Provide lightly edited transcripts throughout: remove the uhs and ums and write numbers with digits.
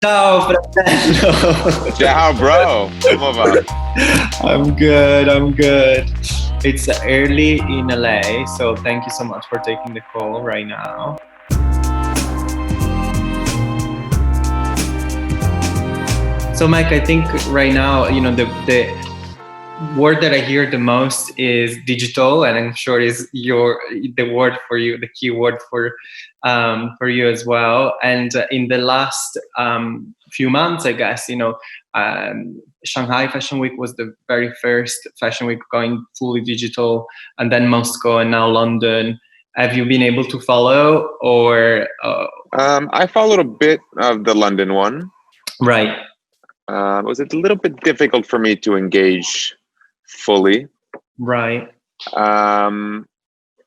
Ciao, fratello. Ciao, bro. Come va? I'm good. I'm good. It's early in LA, so thank you so much for taking the call right now. So, Mike, I think right now, the word that I hear the most is digital, and I'm sure is the word for you, the key word for you as well. And in the last few months, I guess Shanghai Fashion Week was the very first fashion week going fully digital, and then Moscow, and now London. Have you been able to follow, or I followed a bit of the London one. right? It was a little bit difficult for me to engage fully. Right.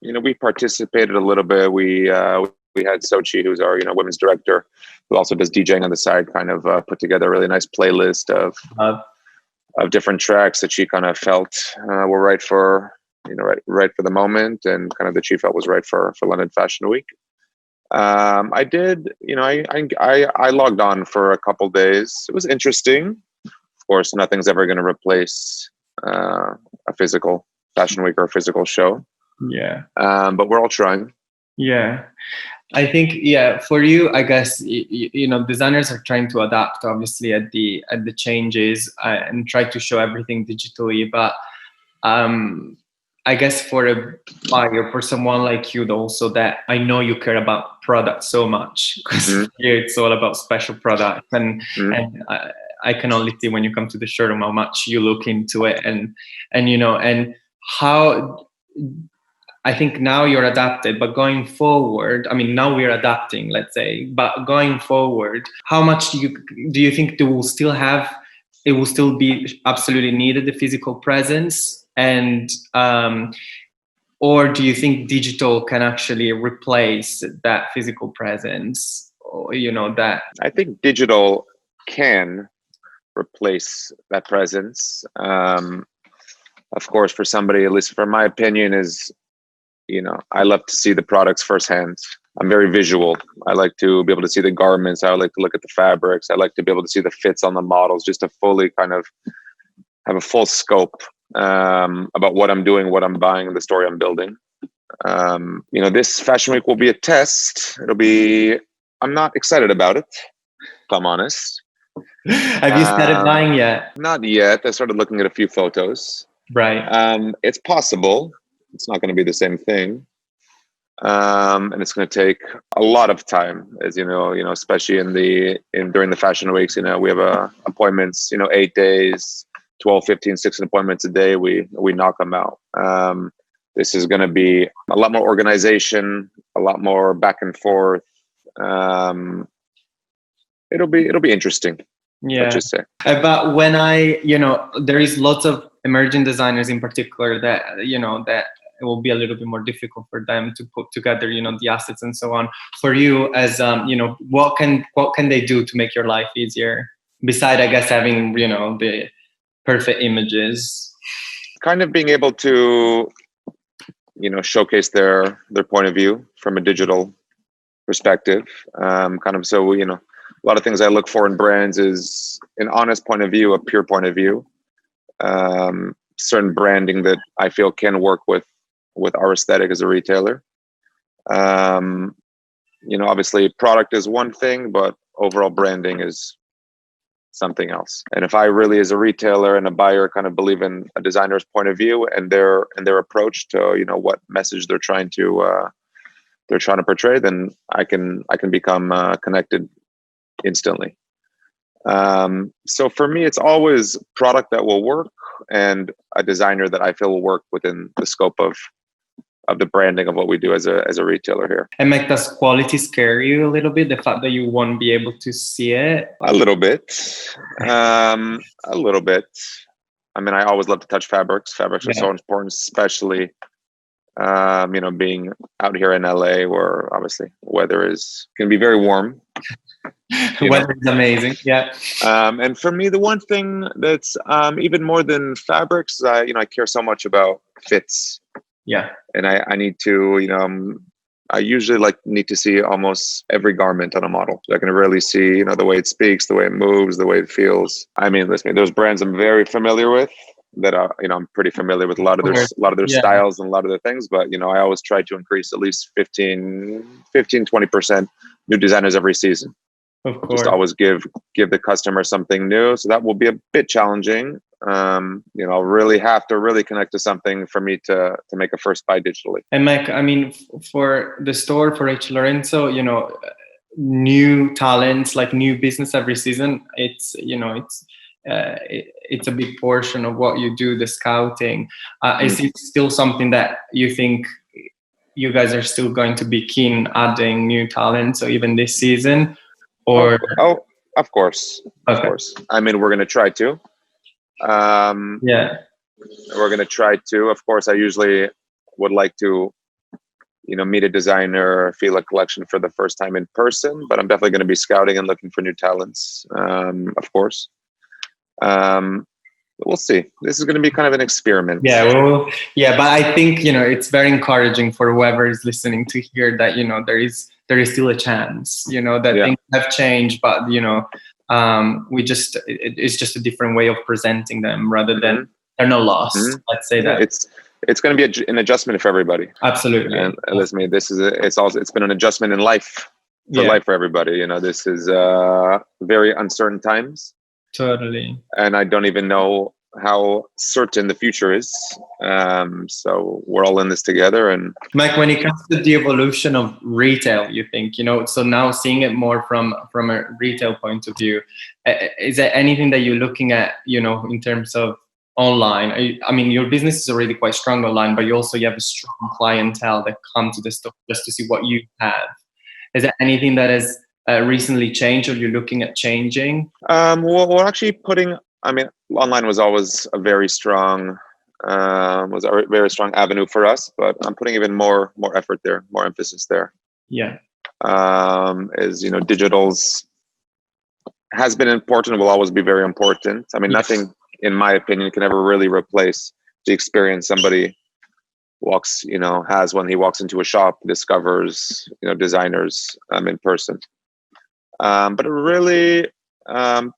We participated a little bit. We had Sochi, who's our women's director, who also does DJing on the side. Kind of put together a really nice playlist of different tracks that she kind of felt were right for right for the moment, and kind of that she felt was right for London Fashion Week. I did, I logged on for a couple days. It was interesting. Of course, nothing's ever going to replace a physical fashion week or a physical show. Yeah. But we're all trying. Yeah. I think, yeah, for you, I guess, designers are trying to adapt, obviously, at the changes and try to show everything digitally. But I guess for a buyer, for someone like you, also, that I know you care about product so much, because here it's all about special product, and I can only see when you come to the showroom how much you look into it, and how. I think now you're adapted, but going forward, I mean, now we're adapting, let's say, but going forward, how much do you think it will still be absolutely needed, the physical presence, and or do you think digital can actually replace that physical presence? Or, that I think digital can replace that presence. Of course, for somebody, at least for my opinion, is I love to see the products firsthand. I'm very visual. I like to be able to see the garments. I like to look at the fabrics. I like to be able to see the fits on the models, just to fully kind of have a full scope about what I'm doing, what I'm buying, and the story I'm building. This fashion week will be a test. I'm not excited about it, if I'm honest. Have you started buying yet? Not yet. I started looking at a few photos. Right. It's possible. It's not going to be the same thing. And it's going to take a lot of time, as especially during the fashion weeks. We have appointments, 8 days, 12, 15, 16 appointments a day. We knock them out. This is going to be a lot more organization, a lot more back and forth. It'll be interesting. Yeah. Let's just say. But when there is lots of emerging designers in particular that that it will be a little bit more difficult for them to put together, the assets and so on. For you, as what can they do to make your life easier? Besides, I guess, having the perfect images. Kind of being able to, showcase their point of view from a digital perspective. So a lot of things I look for in brands is an honest point of view, a pure point of view. Certain branding that I feel can work with our aesthetic as a retailer. Obviously product is one thing, but overall branding is something else. And if I really, as a retailer and a buyer, kind of believe in a designer's point of view and their approach to what message they're trying to portray, then I can become connected instantly. So for me, it's always product that will work and a designer that I feel will work within the scope of the branding of what we do as a retailer here. And does quality scare you a little bit? The fact that you won't be able to see it? A little bit. A little bit. I mean, I always love to touch fabrics. Fabrics are so important, especially being out here in LA, where obviously weather can be very warm. Weather is amazing. Yeah. And for me, the one thing that's even more than fabrics, I care so much about fits. Yeah. And I need to, I usually need to see almost every garment on a model. So I can really see, the way it speaks, the way it moves, the way it feels. I mean, listen, those brands I'm very familiar with that are, I'm pretty familiar with a lot of their Yeah, styles and a lot of their things, but I always try to increase at least 20% new designers every season. of Just course. always give the customer something new. So that will be a bit challenging. I'll really have to really connect to something for me to make a first buy digitally. And Mike, I mean, for the store, for H.Lorenzo, new talents, like new business every season, it's a big portion of what you do, the scouting. Is it still something that you think you guys are still going to be keen adding new talent, so even this season? Or of course. Of course. I mean, we're going to try to. Yeah. We're going to try to. Of course, I usually would like to, meet a designer, feel a collection for the first time in person, but I'm definitely going to be scouting and looking for new talents, of course. We'll see. This is going to be kind of an experiment. Yeah, well, yeah, but I think it's very encouraging for whoever is listening to hear that there is still a chance. That things have changed, but it's just a different way of presenting them rather than they're not lost. Let's say that it's going to be an adjustment for everybody. Absolutely. And listen, it's been an adjustment in life for everybody. This is very uncertain times. Totally. And I don't even know how certain the future is. So we're all in this together. And Mike, when it comes to the evolution of retail, you think, so now seeing it more from a retail point of view, is there anything that you're looking at, in terms of online? I mean, your business is already quite strong online, but you have a strong clientele that come to the store just to see what you have. Is there anything that has recently changed or you're looking at changing? Well, we're actually online was always a very strong avenue for us, but I'm putting even more effort there, more emphasis there. Yeah. Digitals has been important, will always be very important. I mean, nothing, in my opinion, can ever really replace the experience somebody has when he walks into a shop, discovers, designers in person. But really, I'm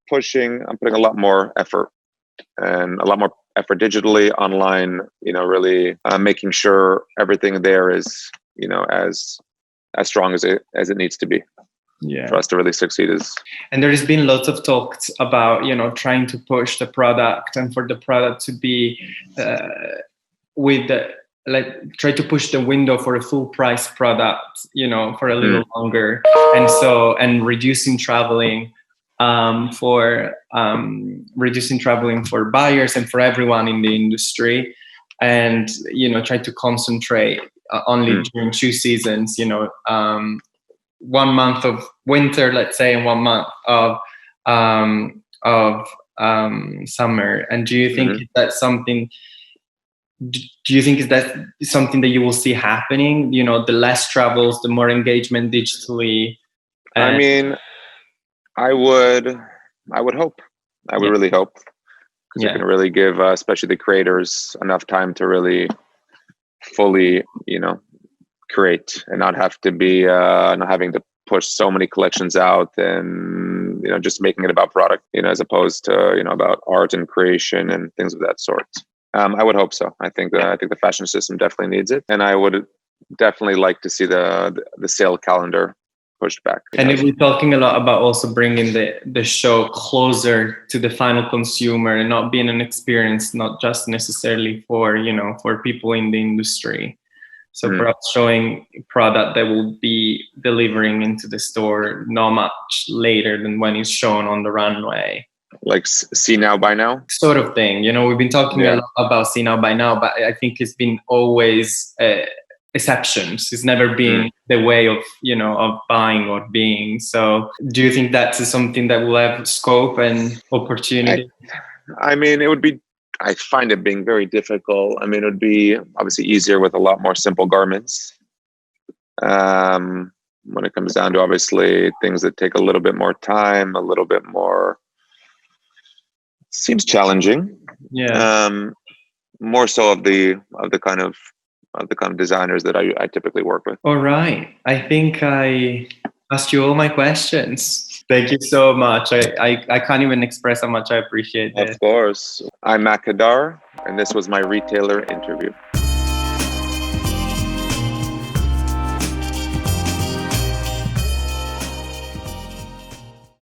putting a lot more effort digitally, online, really making sure everything there is, as strong as it needs to be. Yeah. For us to really succeed and there has been lots of talks about trying to push the product and for the product to be try to push the window for a full price product for a little longer, and reducing traveling for buyers and for everyone in the industry, and try to concentrate only during 2 seasons, 1 month of winter, let's say, and 1 month of summer. And do you think that's something? Do you think is that something that you will see happening? The less travels, the more engagement digitally. I mean, I would hope. I would really hope, because it can really give, especially the creators, enough time to really fully, create and not have to be not having to push so many collections out and just making it about product, as opposed to about art and creation and things of that sort. I would hope so. I think the fashion system definitely needs it, and I would definitely like to see the sale calendar pushed back. And we're talking a lot about also bringing the show closer to the final consumer and not being an experience, not just necessarily for for people in the industry. So perhaps showing product that will be delivering into the store not much later than when it's shown on the runway. Like see now, buy now? Sort of thing. We've been talking a lot about see now, buy now, but I think it's been always exceptions. It's never been the way of, of buying or being. So do you think that's something that will have scope and opportunity? I mean, I find it being very difficult. I mean, it would be obviously easier with a lot more simple garments. When it comes down to obviously things that take a little bit more time, a little bit more, seems challenging. Yeah. More so of the kind of the kind of designers that I typically work with. All right. I think I asked you all my questions. Thank you so much. I can't even express how much I appreciate this. Of course. I'm Mac Hadar, and this was my retailer interview.